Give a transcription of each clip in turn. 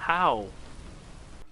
How?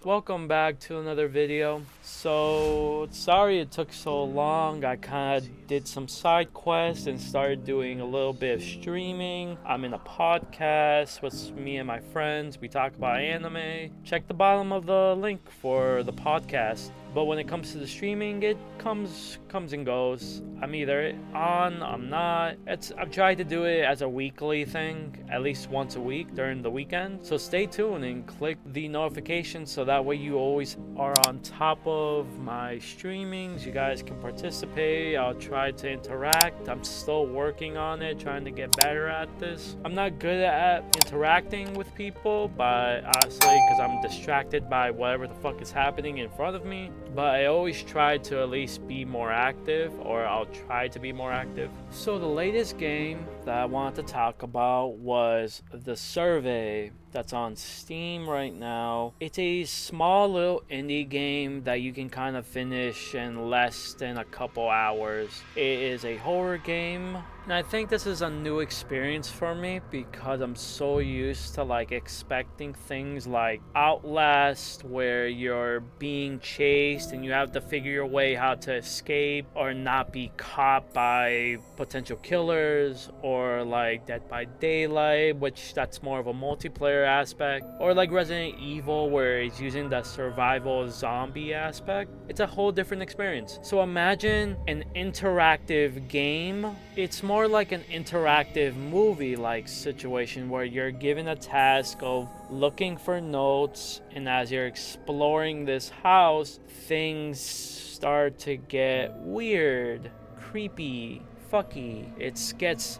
Welcome back to another video. So sorry it took so long. I kind of did some side quests and started doing a little bit of streaming. I'm in a podcast with me and my friends. We talk about anime. Check the bottom of the link for the podcast. But when it comes to the streaming, it comes and goes. I'm either on, I'm not. I've tried to do it as a weekly thing, at least once a week during the weekend. So stay tuned and click the notifications so that way you always are on top of my streamings. You guys can participate. I'll try to interact. I'm still working on it, trying to get better at this. I'm not good at interacting with people, but honestly, because I'm distracted by whatever the fuck is happening in front of me. But I always try to at least be more active, or I'll try to be more active. So the latest game that I wanted to talk about was The Survey. That's on Steam right now. It's a small little indie game that you can kind of finish in less than a couple hours. It is a horror game, and I think this is a new experience for me because I'm so used to like expecting things like Outlast, where you're being chased and you have to figure your way how to escape or not be caught by potential killers, or like Dead by Daylight, which that's more of a multiplayer aspect, or like Resident Evil, where it's using the survival zombie aspect. It's a whole different experience. So imagine an interactive game. It's more like an interactive movie like situation where you're given a task of looking for notes, and as you're exploring this house, things start to get weird, creepy, fucky. It gets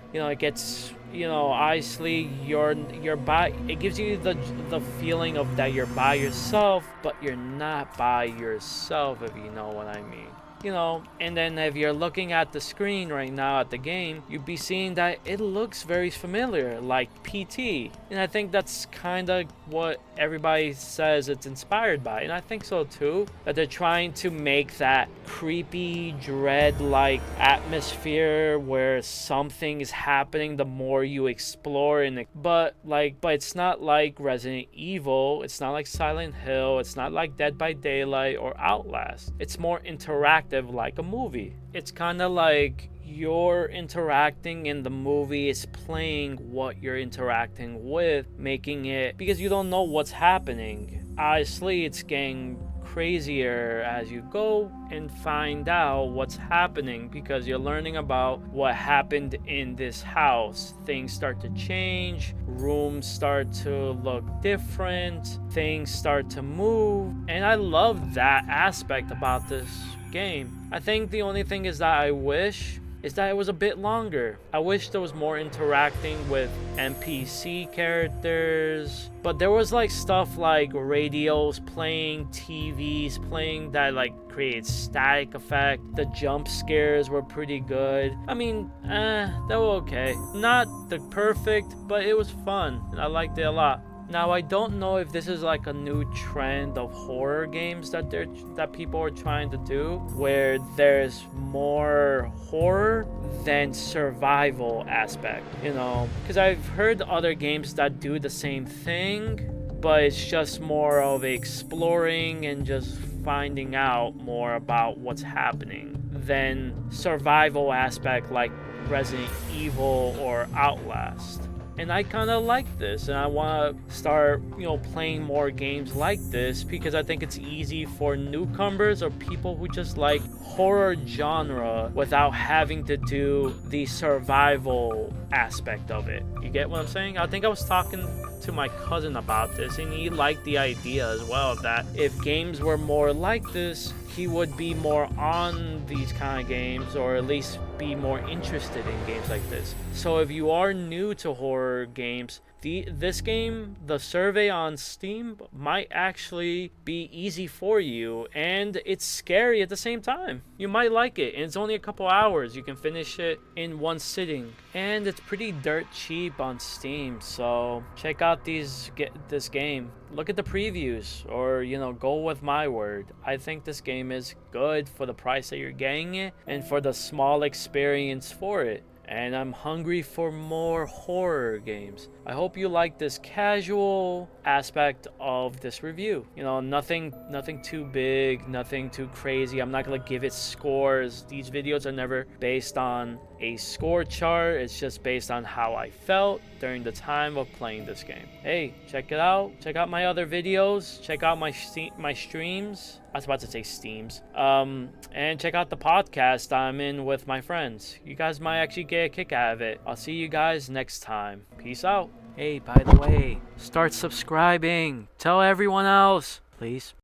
obviously you're by, it gives you the feeling of that you're by yourself, but you're not by yourself, if you know what I mean. And then if you're looking at the screen right now at the game, you'd be seeing that it looks very familiar, like PT. And I think that's kind of what everybody says it's inspired by. And I think so too, that they're trying to make that creepy, dread-like atmosphere where something is happening the more you explore. But it's not like Resident Evil, it's not like Silent Hill, it's not like Dead by Daylight or Outlast. It's more interactive, like a movie. It's kind of like you're interacting and the movie is playing what you're interacting with, making it, because you don't know what's happening. Obviously, it's getting crazier as you go and find out what's happening, because you're learning about what happened in this house. Things start to change, rooms start to look different, things start to move, and I love that aspect about this game. I think the only thing is that I wish is that it was a bit longer. I wish there was more interacting with NPC characters, but there was like stuff like radios playing, TVs playing that like created static effect. The jump scares were pretty good. I mean, they were okay. Not the perfect, but it was fun and I liked it a lot. Now, I don't know if this is like a new trend of horror games that people are trying to do, where there's more horror than survival aspect, because I've heard other games that do the same thing, but it's just more of exploring and just finding out more about what's happening than survival aspect like Resident Evil or Outlast. And I kind of like this, and I want to start, playing more games like this, because I think it's easy for newcomers or people who just like horror genre without having to do the survival aspect of it. You get what I'm saying? I think I was talking to my cousin about this, and he liked the idea as well, that if games were more like this, he would be more on these kind of games, or at least be more interested in games like this. So if you are new to horror games, this game, The Survey on Steam, might actually be easy for you, and it's scary at the same time. You might like it, and it's only a couple hours. You can finish it in one sitting, and it's pretty dirt cheap on Steam, so check out this game. Look at the previews, or go with my word. I think this game is good for the price that you're getting it, and for the small experience for it. and I'm hungry for more horror games. I hope you like this casual aspect of this review. You know, nothing too big, nothing too crazy. I'm not gonna give it scores. These videos are never based on a score chart. It's just based on how I felt during the time of playing this game. Hey, check it out. Check out my other videos. Check out my streams. I was about to say Steams. And check out the podcast I'm in with my friends. You guys might actually get a kick out of it. I'll see you guys next time. Peace out. Hey, by the way, start subscribing. Tell everyone else, please.